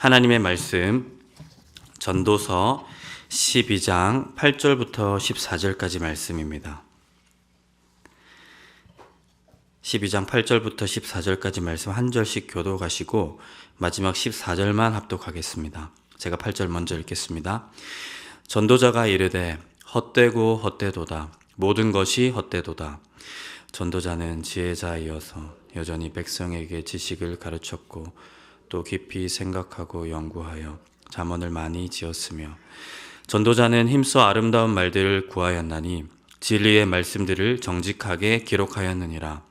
하나님의 말씀 전도서 12장 8절부터 14절까지 말씀입니다. 12장 8절부터 14절까지 말씀 한 절씩 교독하시고 마지막 14절만 합독하겠습니다. 제가 8절 먼저 읽겠습니다. 전도자가 이르되 헛되고 헛되도다. 모든 것이 헛되도다. 전도자는 지혜자이어서 여전히 백성에게 지식을 가르쳤고 또 깊이 생각하고 연구하여 잠언을 많이 지었으며 전도자는 힘써 아름다운 말들을 구하였나니 진리의 말씀들을 정직하게 기록하였느니라.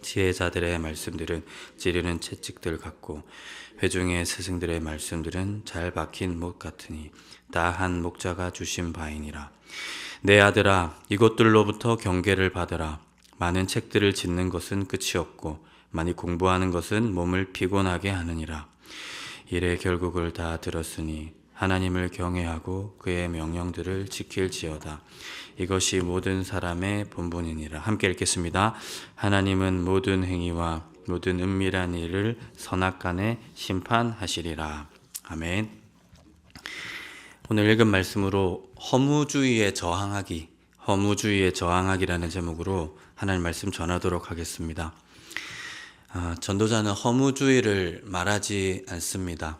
지혜자들의 말씀들은 찌르는 채찍들 같고 회중의 스승들의 말씀들은 잘 박힌 못 같으니 다 한 목자가 주신 바이니라. 내 아들아, 이것들로부터 경계를 받으라. 많은 책들을 짓는 것은 끝이 없고 많이 공부하는 것은 몸을 피곤하게 하느니라. 이래 결국을 다 들었으니 하나님을 경외하고 그의 명령들을 지킬지어다. 이것이 모든 사람의 본분이니라. 함께 읽겠습니다. 하나님은 모든 행위와 모든 은밀한 일을 선악간에 심판하시리라. 아멘. 오늘 읽은 말씀으로 허무주의에 저항하기라는 제목으로 하나님 말씀 전하도록 하겠습니다. 전도자는 허무주의를 말하지 않습니다.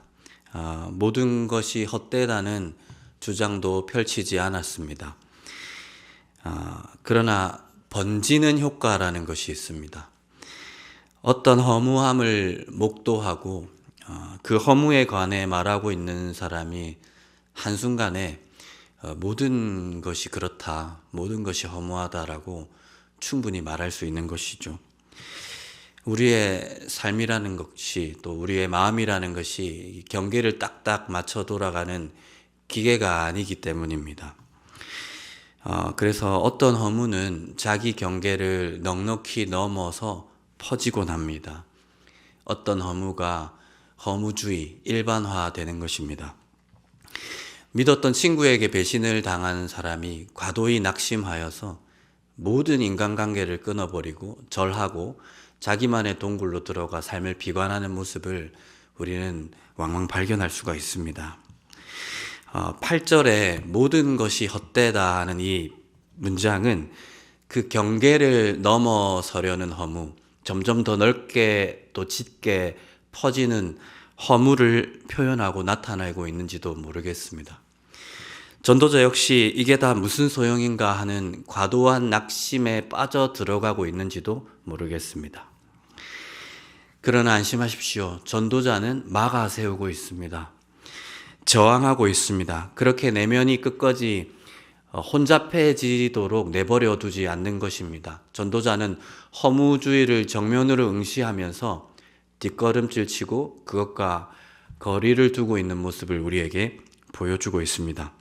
모든 것이 헛되다는 주장도 펼치지 않았습니다. 그러나 번지는 효과라는 것이 있습니다. 어떤 허무함을 목도하고 그 허무에 관해 말하고 있는 사람이 한순간에 모든 것이 그렇다, 모든 것이 허무하다라고 충분히 말할 수 있는 것이죠. 우리의 삶이라는 것이 또 우리의 마음이라는 것이 경계를 딱딱 맞춰 돌아가는 기계가 아니기 때문입니다. 그래서 어떤 허무는 자기 경계를 넉넉히 넘어서 퍼지곤 합니다. 어떤 허무가 허무주의, 일반화되는 것입니다. 믿었던 친구에게 배신을 당한 사람이 과도히 낙심하여서 모든 인간관계를 끊어버리고 절하고 자기만의 동굴로 들어가 삶을 비관하는 모습을 우리는 왕왕 발견할 수가 있습니다. 8절에 모든 것이 헛되다 하는 이 문장은 그 경계를 넘어서려는 허무, 점점 더 넓게 또 짙게 퍼지는 허무를 표현하고 나타내고 있는지도 모르겠습니다. 전도자 역시 이게 다 무슨 소용인가 하는 과도한 낙심에 빠져 들어가고 있는지도 모르겠습니다. 그러나 안심하십시오. 전도자는 막아 세우고 있습니다. 저항하고 있습니다. 그렇게 내면이 끝까지 혼잡해지도록 내버려 두지 않는 것입니다. 전도자는 허무주의를 정면으로 응시하면서 뒷걸음질 치고 그것과 거리를 두고 있는 모습을 우리에게 보여주고 있습니다.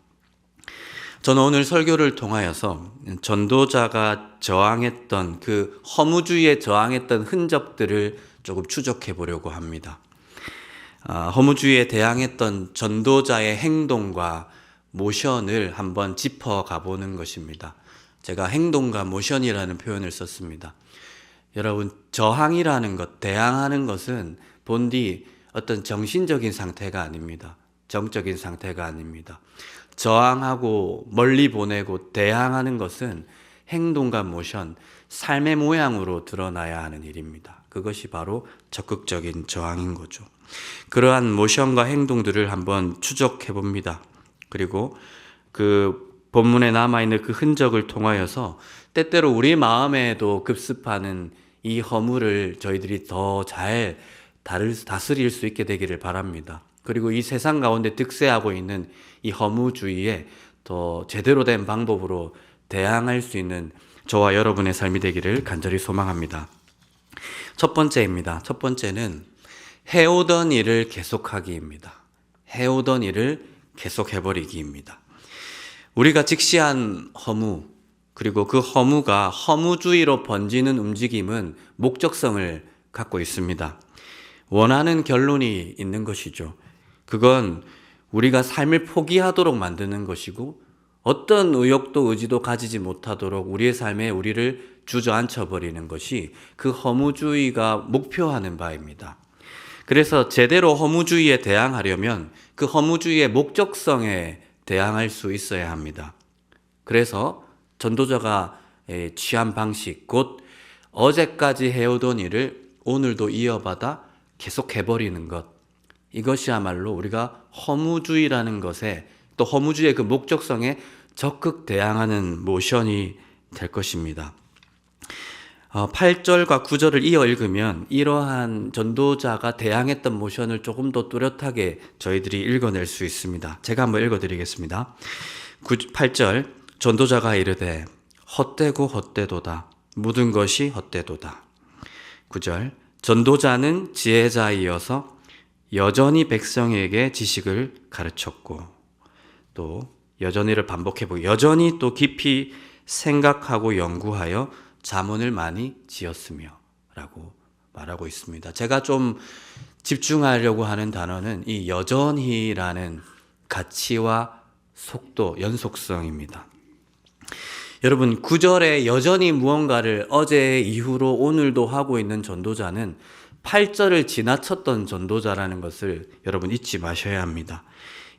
저는 오늘 설교를 통하여서 전도자가 저항했던 그 허무주의에 저항했던 흔적들을 조금 추적해 보려고 합니다. 허무주의에 대항했던 전도자의 행동과 모션을 한번 짚어가 보는 것입니다. 제가 행동과 모션이라는 표현을 썼습니다. 여러분, 저항이라는 것, 대항하는 것은 본디 어떤 정신적인 상태가 아닙니다. 정적인 상태가 아닙니다. 저항하고 멀리 보내고 대항하는 것은 행동과 모션, 삶의 모양으로 드러나야 하는 일입니다. 그것이 바로 적극적인 저항인 거죠. 그러한 모션과 행동들을 한번 추적해 봅니다. 그리고 그 본문에 남아있는 그 흔적을 통하여서 때때로 우리 마음에도 급습하는 이 허물을 저희들이 더 잘 다스릴 수 있게 되기를 바랍니다. 그리고 이 세상 가운데 득세하고 있는 이 허무주의에 더 제대로 된 방법으로 대항할 수 있는 저와 여러분의 삶이 되기를 간절히 소망합니다. 첫 번째입니다. 첫 번째는 해오던 일을 계속하기입니다. 해오던 일을 계속해버리기입니다. 우리가 직시한 허무, 그리고 그 허무가 허무주의로 번지는 움직임은 목적성을 갖고 있습니다. 원하는 결론이 있는 것이죠. 그건 우리가 삶을 포기하도록 만드는 것이고 어떤 의욕도 의지도 가지지 못하도록 우리의 삶에 우리를 주저앉혀 버리는 것이 그 허무주의가 목표하는 바입니다. 그래서 제대로 허무주의에 대항하려면 그 허무주의의 목적성에 대항할 수 있어야 합니다. 그래서 전도자가 취한 방식, 곧 어제까지 해오던 일을 오늘도 이어받아 계속 해버리는 것, 이것이야말로 우리가 허무주의라는 것에, 또 허무주의의 그 목적성에 적극 대항하는 모션이 될 것입니다. 8절과 9절을 이어 읽으면 이러한 전도자가 대항했던 모션을 조금 더 뚜렷하게 저희들이 읽어낼 수 있습니다. 제가 한번 읽어드리겠습니다. 8절, 전도자가 이르되 헛되고 헛되도다. 모든 것이 헛되도다. 9절, 전도자는 지혜자이어서 여전히 백성에게 지식을 가르쳤고, 또 여전히를 반복해보고 여전히 또 깊이 생각하고 연구하여 자문을 많이 지었으며 라고 말하고 있습니다. 제가 좀 집중하려고 하는 단어는 이 여전히라는 가치와 속도, 연속성입니다. 여러분, 9절에 여전히 무언가를 어제 이후로 오늘도 하고 있는 전도자는 8절을 지나쳤던 전도자라는 것을 여러분 잊지 마셔야 합니다.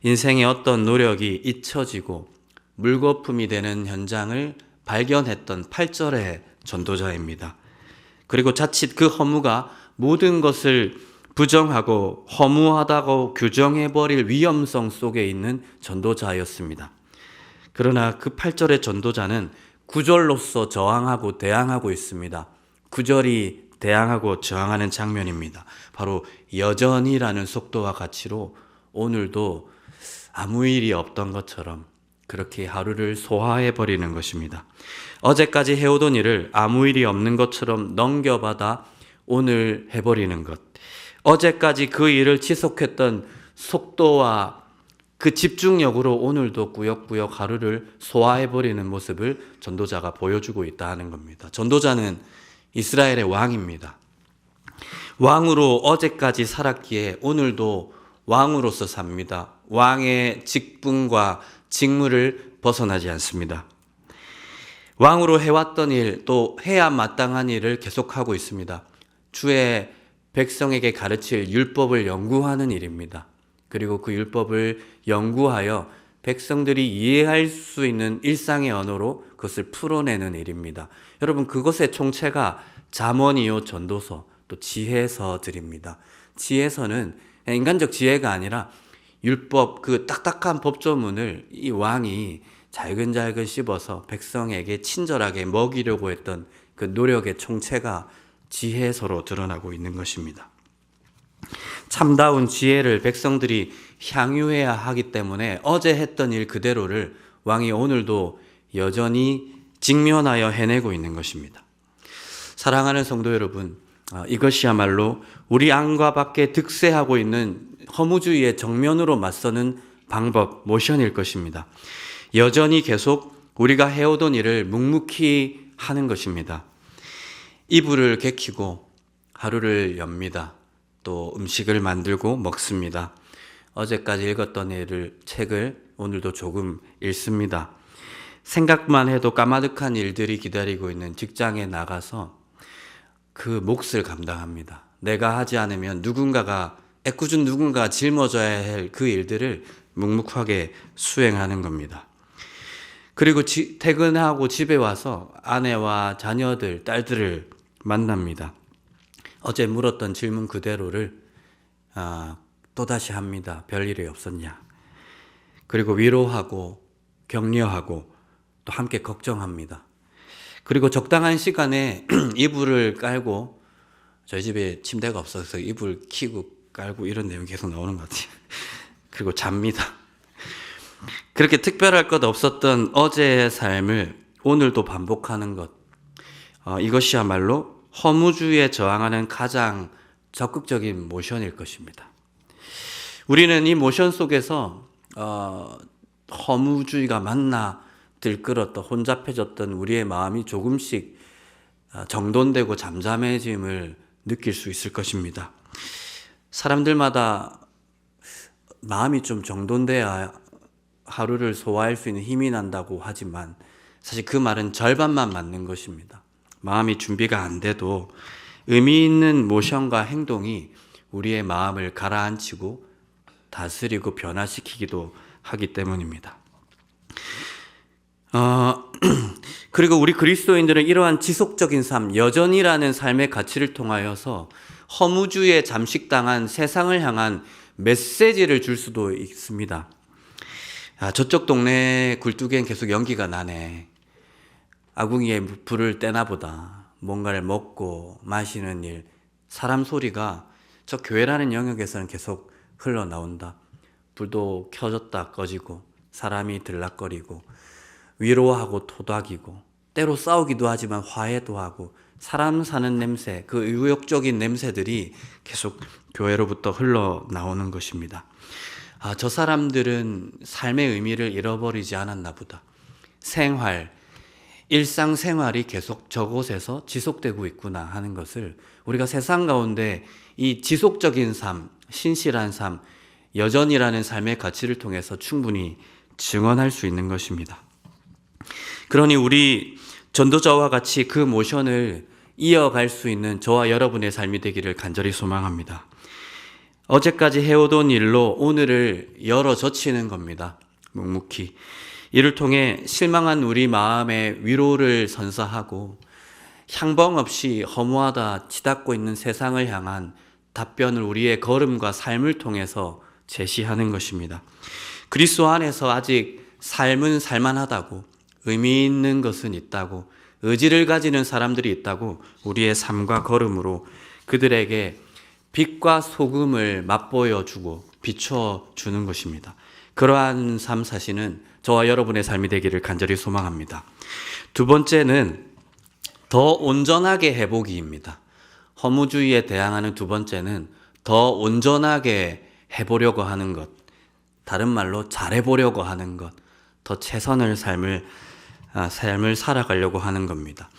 인생의 어떤 노력이 잊혀지고 물거품이 되는 현장을 발견했던 8절의 전도자입니다. 그리고 자칫 그 허무가 모든 것을 부정하고 허무하다고 규정해버릴 위험성 속에 있는 전도자였습니다. 그러나 그 8절의 전도자는 9절로서 저항하고 대항하고 있습니다. 9절이 대항하고 저항하는 장면입니다. 바로 여전히라는 속도와 가치로 오늘도 아무 일이 없던 것처럼 그렇게 하루를 소화해버리는 것입니다. 어제까지 해오던 일을 아무 일이 없는 것처럼 넘겨받아 오늘 해버리는 것. 어제까지 그 일을 지속했던 속도와 그 집중력으로 오늘도 꾸역꾸역 하루를 소화해버리는 모습을 전도자가 보여주고 있다 하는 겁니다. 전도자는 이스라엘의 왕입니다. 왕으로 어제까지 살았기에 오늘도 왕으로서 삽니다. 왕의 직분과 직무를 벗어나지 않습니다. 왕으로 해왔던 일, 또 해야 마땅한 일을 계속하고 있습니다. 주의 백성에게 가르칠 율법을 연구하는 일입니다. 그리고 그 율법을 연구하여 백성들이 이해할 수 있는 일상의 언어로 그것을 풀어내는 일입니다. 여러분, 그것의 총체가 잠언이요 전도서, 또 지혜서들입니다. 지혜서는 인간적 지혜가 아니라 율법, 그 딱딱한 법조문을 이 왕이 잘근잘근 씹어서 백성에게 친절하게 먹이려고 했던 그 노력의 총체가 지혜서로 드러나고 있는 것입니다. 참다운 지혜를 백성들이 향유해야 하기 때문에 어제 했던 일 그대로를 왕이 오늘도 여전히 직면하여 해내고 있는 것입니다. 사랑하는 성도 여러분, 이것이야말로 우리 안과 밖에 득세하고 있는 허무주의의 정면으로 맞서는 방법, 모션일 것입니다. 여전히 계속 우리가 해오던 일을 묵묵히 하는 것입니다. 이불을 개키고 하루를 엽니다. 또 음식을 만들고 먹습니다. 어제까지 읽었던 책을 오늘도 조금 읽습니다. 생각만 해도 까마득한 일들이 기다리고 있는 직장에 나가서 그 몫을 감당합니다. 내가 하지 않으면 애꿎은 누군가 짊어져야 할 그 일들을 묵묵하게 수행하는 겁니다. 그리고 퇴근하고 집에 와서 아내와 자녀들, 딸들을 만납니다. 어제 물었던 질문 그대로를 또다시 합니다. 별일이 없었냐? 그리고 위로하고 격려하고 또 함께 걱정합니다. 그리고 적당한 시간에 이불을 깔고, 저희 집에 침대가 없어서 이불 키고 깔고 이런 내용이 계속 나오는 것 같아요. 그리고 잡니다. 그렇게 특별할 것 없었던 어제의 삶을 오늘도 반복하는 것, 이것이야말로 허무주의에 저항하는 가장 적극적인 모션일 것입니다. 우리는 이 모션 속에서 허무주의가 만나 들끓었던, 혼잡해졌던 우리의 마음이 조금씩 정돈되고 잠잠해짐을 느낄 수 있을 것입니다. 사람들마다 마음이 좀 정돈돼야 하루를 소화할 수 있는 힘이 난다고 하지만 사실 그 말은 절반만 맞는 것입니다. 마음이 준비가 안 돼도 의미 있는 모션과 행동이 우리의 마음을 가라앉히고 다스리고 변화시키기도 하기 때문입니다. 그리고 우리 그리스도인들은 이러한 지속적인 삶, 여전이라는 삶의 가치를 통하여서 허무주의에 잠식당한 세상을 향한 메시지를 줄 수도 있습니다. 저쪽 동네 굴뚝엔 계속 연기가 나네. 아궁이에 불을 떼나 보다. 뭔가를 먹고 마시는 일, 사람 소리가 저 교회라는 영역에서는 계속 흘러나온다. 불도 켜졌다 꺼지고 사람이 들락거리고 위로하고 토닥이고 때로 싸우기도 하지만 화해도 하고 사람 사는 냄새, 그 의욕적인 냄새들이 계속 교회로부터 흘러나오는 것입니다. 저 사람들은 삶의 의미를 잃어버리지 않았나 보다. 일상생활이 계속 저곳에서 지속되고 있구나 하는 것을 우리가 세상 가운데 이 지속적인 삶, 신실한 삶, 여전이라는 삶의 가치를 통해서 충분히 증언할 수 있는 것입니다. 그러니 우리 전도자와 같이 그 모션을 이어갈 수 있는 저와 여러분의 삶이 되기를 간절히 소망합니다. 어제까지 해오던 일로 오늘을 열어 젖히는 겁니다. 묵묵히. 이를 통해 실망한 우리 마음의 위로를 선사하고 향방 없이 허무하다 치닫고 있는 세상을 향한 답변을 우리의 걸음과 삶을 통해서 제시하는 것입니다. 그리스도 안에서 아직 삶은 살만하다고, 의미 있는 것은 있다고, 의지를 가지는 사람들이 있다고 우리의 삶과 걸음으로 그들에게 빛과 소금을 맛보여주고 비춰주는 것입니다. 그러한 삶 사시는 저와 여러분의 삶이 되기를 간절히 소망합니다. 두 번째는 더 온전하게 해보기입니다. 허무주의에 대항하는 두 번째는 더 온전하게 해보려고 하는 것, 다른 말로 잘해보려고 하는 것, 더 최선의 삶을 살아가려고 하는 겁니다.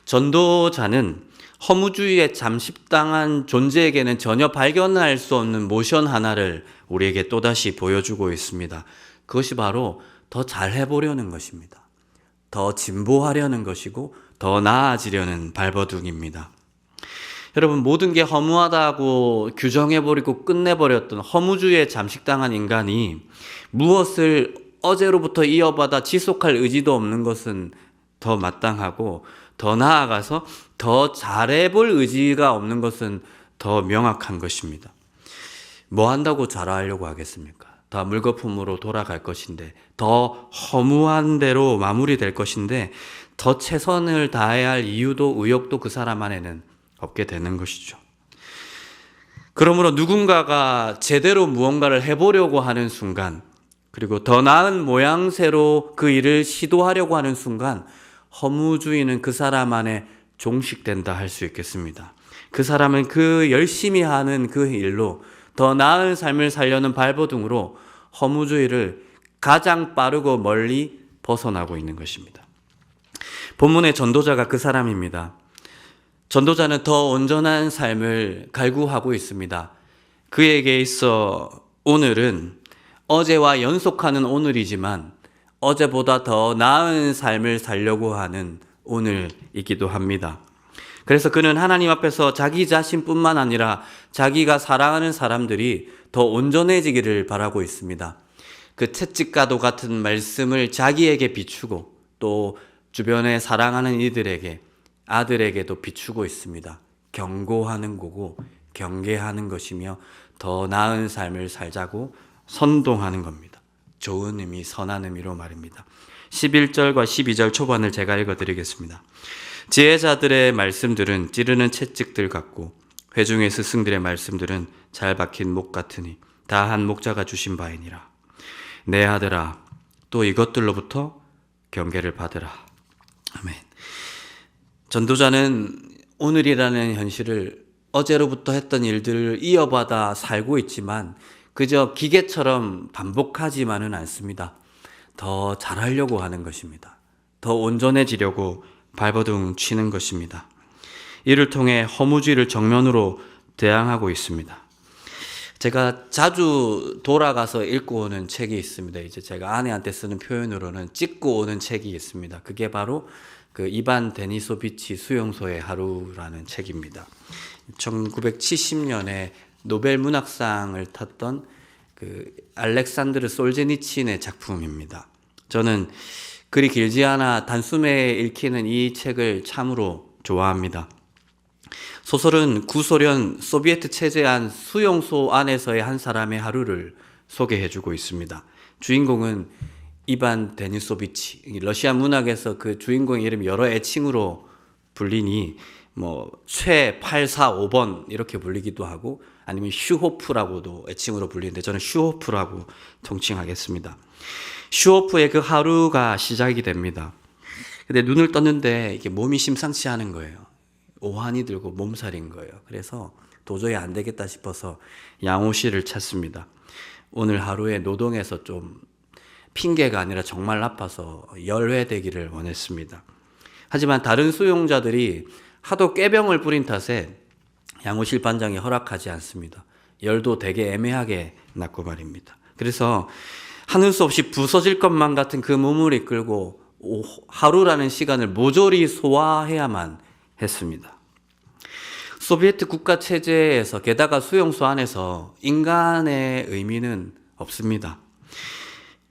전도자는 허무주의에 잠식당한 존재에게는 전혀 발견할 수 없는 모션 하나를 우리에게 또다시 보여주고 있습니다. 그것이 바로 더 잘해보려는 것입니다. 더 진보하려는 것이고 더 나아지려는 발버둥입니다. 여러분, 모든 게 허무하다고 규정해버리고 끝내버렸던 허무주의에 잠식당한 인간이 무엇을 어제로부터 이어받아 지속할 의지도 없는 것은 더 마땅하고, 더 나아가서 더 잘해볼 의지가 없는 것은 더 명확한 것입니다. 뭐 한다고 잘하려고 하겠습니까? 다 물거품으로 돌아갈 것인데, 더 허무한 대로 마무리될 것인데, 더 최선을 다해야 할 이유도 의욕도 그 사람 안에는 없게 되는 것이죠. 그러므로 누군가가 제대로 무언가를 해보려고 하는 순간, 그리고 더 나은 모양새로 그 일을 시도하려고 하는 순간 허무주의는 그 사람 안에 종식된다 할 수 있겠습니다. 그 사람은 그 열심히 하는 그 일로 더 나은 삶을 살려는 발버둥으로 허무주의를 가장 빠르고 멀리 벗어나고 있는 것입니다. 본문의 전도자가 그 사람입니다. 전도자는 더 온전한 삶을 갈구하고 있습니다. 그에게 있어 오늘은 어제와 연속하는 오늘이지만 어제보다 더 나은 삶을 살려고 하는 오늘이기도 합니다. 그래서 그는 하나님 앞에서 자기 자신뿐만 아니라 자기가 사랑하는 사람들이 더 온전해지기를 바라고 있습니다. 그 채찍과도 같은 말씀을 자기에게 비추고 또 주변에 사랑하는 이들에게, 아들에게도 비추고 있습니다. 경고하는 거고 경계하는 것이며 더 나은 삶을 살자고 선동하는 겁니다. 좋은 의미, 선한 의미로 말입니다. 11절과 12절 초반을 제가 읽어드리겠습니다. 지혜자들의 말씀들은 찌르는 채찍들 같고 회중의 스승들의 말씀들은 잘 박힌 목 같으니 다 한 목자가 주신 바이니라. 내 아들아, 또 이것들로부터 경계를 받으라. 아멘. 전도자는 오늘이라는 현실을 어제로부터 했던 일들을 이어받아 살고 있지만 그저 기계처럼 반복하지만은 않습니다. 더 잘하려고 하는 것입니다. 더 온전해지려고 발버둥 치는 것입니다. 이를 통해 허무주의를 정면으로 대항하고 있습니다. 제가 자주 돌아가서 읽고 오는 책이 있습니다. 이제 제가 아내한테 쓰는 표현으로는 찍고 오는 책이 있습니다. 그게 바로 그 이반 데니소비치 수용소의 하루라는 책입니다. 1970년에 노벨 문학상을 탔던 그 알렉산드르 솔제니친의 작품입니다. 저는 글이 길지 않아 단숨에 읽히는 이 책을 참으로 좋아합니다. 소설은 구소련 소비에트 체제 안 수용소 안에서의 한 사람의 하루를 소개해주고 있습니다. 주인공은 이반 데니소비치, 러시아 문학에서 그 주인공의 이름이 여러 애칭으로 불리니 최 845번 이렇게 불리기도 하고 아니면 슈호프라고도 애칭으로 불리는데 저는 슈호프라고 통칭하겠습니다. 슈호프의 그 하루가 시작이 됩니다. 근데 눈을 떴는데 이게 몸이 심상치 않은 거예요. 오한이 들고 몸살인 거예요. 그래서 도저히 안 되겠다 싶어서 양호실을 찾습니다. 오늘 하루에 노동에서 좀 핑계가 아니라 정말 아파서 열회되기를 원했습니다. 하지만 다른 수용자들이 하도 꾀병을 부린 탓에 양호실 반장이 허락하지 않습니다. 열도 되게 애매하게 났고 말입니다. 그래서 하는 수 없이 부서질 것만 같은 그 몸을 이끌고 하루라는 시간을 모조리 소화해야만 했습니다. 소비에트 국가 체제에서 게다가 수용소 안에서 인간의 의미는 없습니다.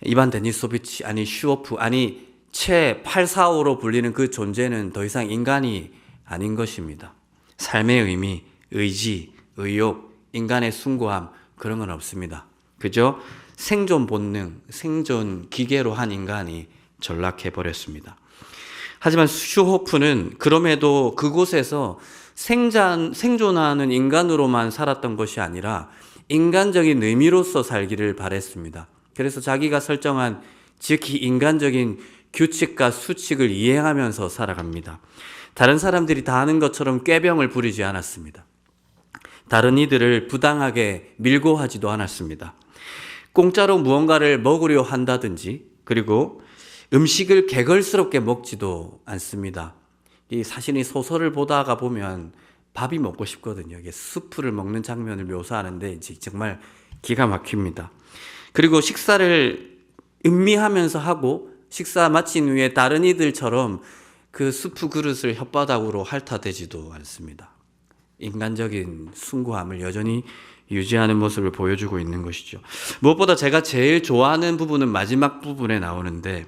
이반 데니소비치 아니 슈호프 아니 최 845로 불리는 그 존재는 더 이상 인간이 아닌 것입니다. 삶의 의미, 의지, 의욕, 인간의 숭고함 그런 건 없습니다. 그저 생존 본능, 생존 기계로 한 인간이 전락해버렸습니다. 하지만 슈호프는 그럼에도 그곳에서 생존하는 인간으로만 살았던 것이 아니라 인간적인 의미로서 살기를 바랬습니다. 그래서 자기가 설정한 지극히 인간적인 규칙과 수칙을 이행하면서 살아갑니다. 다른 사람들이 다 하는 것처럼 꾀병을 부리지 않았습니다. 다른 이들을 부당하게 밀고 하지도 않았습니다. 공짜로 무언가를 먹으려 한다든지 그리고 음식을 개걸스럽게 먹지도 않습니다. 사실 이 소설을 보다가 보면 밥이 먹고 싶거든요. 이게 수프를 먹는 장면을 묘사하는데 정말 기가 막힙니다. 그리고 식사를 음미하면서 하고 식사 마친 후에 다른 이들처럼 그 수프 그릇을 혓바닥으로 핥아대지도 않습니다. 인간적인 숭고함을 여전히 유지하는 모습을 보여주고 있는 것이죠. 무엇보다 제가 제일 좋아하는 부분은 마지막 부분에 나오는데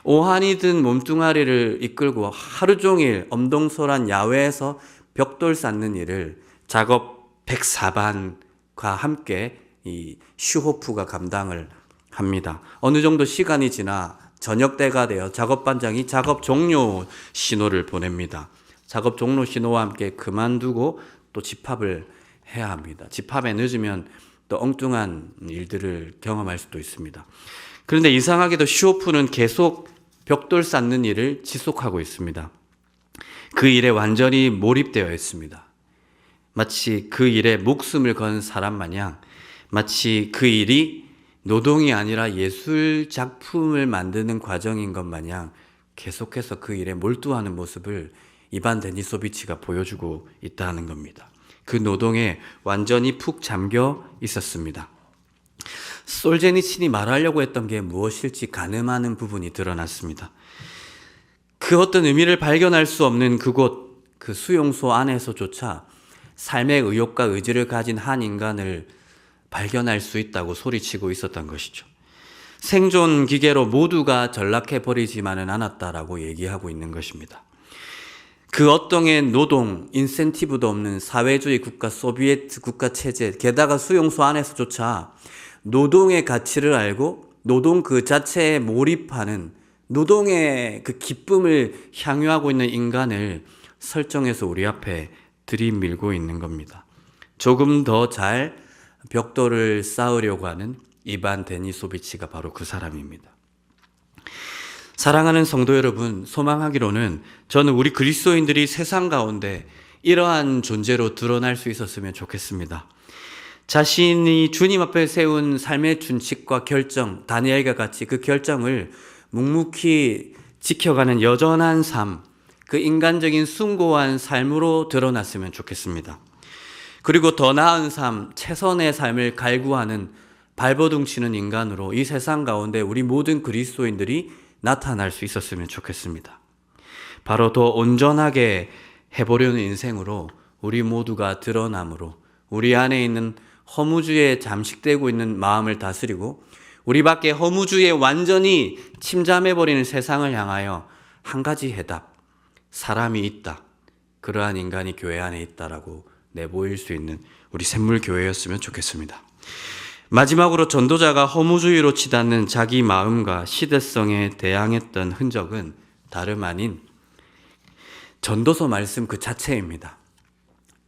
오한이 든 몸뚱아리를 이끌고 하루 종일 엄동설한 야외에서 벽돌 쌓는 일을 작업 104반과 함께 이 슈호프가 감당을 합니다. 어느 정도 시간이 지나 저녁 때가 되어 작업반장이 작업 종료 신호를 보냅니다. 작업 종료 신호와 함께 그만두고 또 집합을 해야 합니다. 집합에 늦으면 또 엉뚱한 일들을 경험할 수도 있습니다. 그런데 이상하게도 슈호프는 계속 벽돌 쌓는 일을 지속하고 있습니다. 그 일에 완전히 몰입되어 있습니다. 마치 그 일에 목숨을 건 사람 마냥 마치 그 일이 노동이 아니라 예술 작품을 만드는 과정인 것 마냥 계속해서 그 일에 몰두하는 모습을 이반 데니소비치가 보여주고 있다는 겁니다. 그 노동에 완전히 푹 잠겨 있었습니다. 솔제니친이 말하려고 했던 게 무엇일지 가늠하는 부분이 드러났습니다. 그 어떤 의미를 발견할 수 없는 그곳, 그 수용소 안에서조차 삶의 의욕과 의지를 가진 한 인간을 발견할 수 있다고 소리치고 있었던 것이죠. 생존 기계로 모두가 전락해버리지만은 않았다라고 얘기하고 있는 것입니다. 그 어떤 노동, 인센티브도 없는 사회주의 국가, 소비에트 국가 체제, 게다가 수용소 안에서조차 노동의 가치를 알고 노동 그 자체에 몰입하는 노동의 그 기쁨을 향유하고 있는 인간을 설정해서 우리 앞에 들이밀고 있는 겁니다. 조금 더 잘 벽돌을 쌓으려고 하는 이반 데니소비치가 바로 그 사람입니다. 사랑하는 성도 여러분, 소망하기로는 저는 우리 그리스도인들이 세상 가운데 이러한 존재로 드러날 수 있었으면 좋겠습니다. 자신이 주님 앞에 세운 삶의 준칙과 결정, 다니엘과 같이 그 결정을 묵묵히 지켜가는 여전한 삶, 그 인간적인 숭고한 삶으로 드러났으면 좋겠습니다. 그리고 더 나은 삶, 최선의 삶을 갈구하는 발버둥치는 인간으로 이 세상 가운데 우리 모든 그리스도인들이 나타날 수 있었으면 좋겠습니다. 바로 더 온전하게 해보려는 인생으로 우리 모두가 드러남으로 우리 안에 있는 허무주의에 잠식되고 있는 마음을 다스리고 우리 밖에 허무주의에 완전히 침잠해버리는 세상을 향하여 한 가지 해답, 사람이 있다. 그러한 인간이 교회 안에 있다라고 내보일 수 있는 우리 샘물교회였으면 좋겠습니다. 마지막으로 전도자가 허무주의로 치닫는 자기 마음과 시대성에 대항했던 흔적은 다름 아닌 전도서 말씀 그 자체입니다.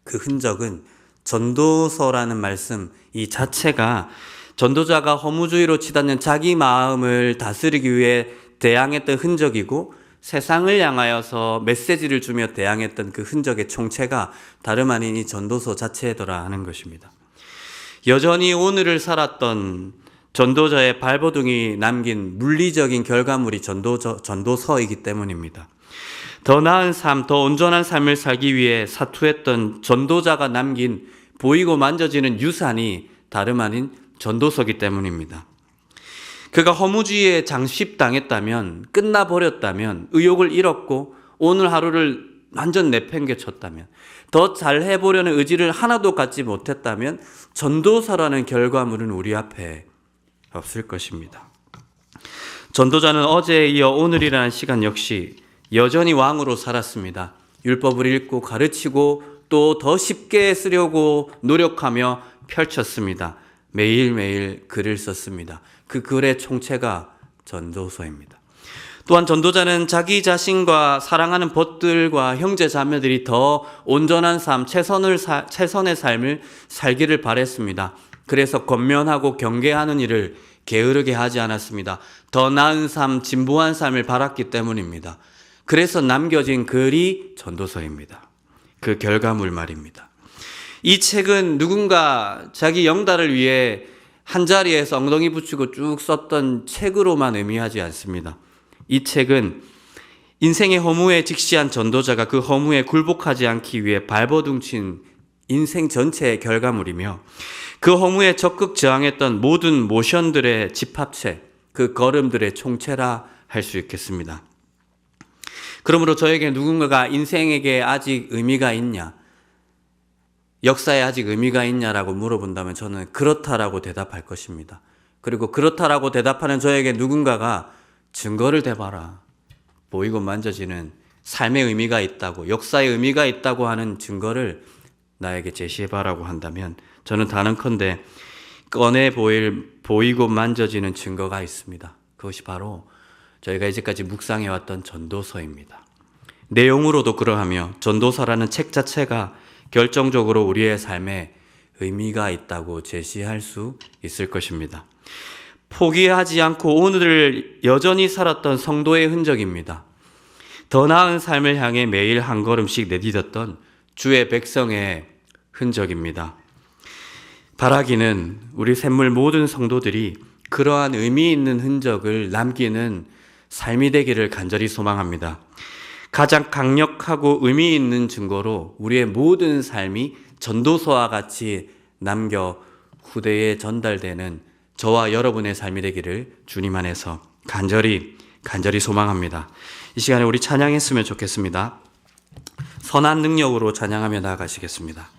그 흔적은 전도서라는 말씀 이 자체가 전도자가 허무주의로 치닫는 자기 마음을 다스리기 위해 대항했던 흔적이고 세상을 향하여서 메시지를 주며 대항했던 그 흔적의 총체가 다름 아닌 이 전도서 자체더라 하는 것입니다. 여전히 오늘을 살았던 전도자의 발버둥이 남긴 물리적인 결과물이 전도서이기 때문입니다. 더 나은 삶, 더 온전한 삶을 살기 위해 사투했던 전도자가 남긴 보이고 만져지는 유산이 다름 아닌 전도서이기 때문입니다. 그가 허무주의에 장십당했다면, 끝나버렸다면, 의욕을 잃었고 오늘 하루를 완전 내팽개쳤다면, 더 잘해보려는 의지를 하나도 갖지 못했다면 전도서라는 결과물은 우리 앞에 없을 것입니다. 전도자는 어제에 이어 오늘이라는 시간 역시 여전히 왕으로 살았습니다. 율법을 읽고 가르치고 또 더 쉽게 쓰려고 노력하며 펼쳤습니다. 매일매일 글을 썼습니다. 그 글의 총체가 전도서입니다. 또한 전도자는 자기 자신과 사랑하는 벗들과 형제 자매들이 더 온전한 삶, 최선의 삶을 살기를 바랬습니다. 그래서 권면하고 경계하는 일을 게으르게 하지 않았습니다. 더 나은 삶, 진보한 삶을 바랐기 때문입니다. 그래서 남겨진 글이 전도서입니다. 그 결과물 말입니다. 이 책은 누군가 자기 영달을 위해 한자리에서 엉덩이 붙이고 쭉 썼던 책으로만 의미하지 않습니다. 이 책은 인생의 허무에 직시한 전도자가 그 허무에 굴복하지 않기 위해 발버둥친 인생 전체의 결과물이며 그 허무에 적극 저항했던 모든 모션들의 집합체, 그 걸음들의 총체라 할 수 있겠습니다. 그러므로 저에게 누군가가 인생에게 아직 의미가 있냐, 역사에 아직 의미가 있냐라고 물어본다면 저는 그렇다라고 대답할 것입니다. 그리고 그렇다라고 대답하는 저에게 누군가가 증거를 대봐라, 보이고 만져지는 삶의 의미가 있다고, 역사의 의미가 있다고 하는 증거를 나에게 제시해봐라고 한다면 저는 단언컨대 꺼내 보이고 만져지는 증거가 있습니다. 그것이 바로 저희가 이제까지 묵상해왔던 전도서입니다. 내용으로도 그러하며 전도서라는 책 자체가 결정적으로 우리의 삶에 의미가 있다고 제시할 수 있을 것입니다. 포기하지 않고 오늘을 여전히 살았던 성도의 흔적입니다. 더 나은 삶을 향해 매일 한 걸음씩 내딛었던 주의 백성의 흔적입니다. 바라기는 우리 샘물 모든 성도들이 그러한 의미 있는 흔적을 남기는 삶이 되기를 간절히 소망합니다. 가장 강력하고 의미 있는 증거로 우리의 모든 삶이 전도서와 같이 남겨 후대에 전달되는 저와 여러분의 삶이 되기를 주님 안에서 간절히 소망합니다. 이 시간에 우리 찬양했으면 좋겠습니다. 선한 능력으로 찬양하며 나아가시겠습니다.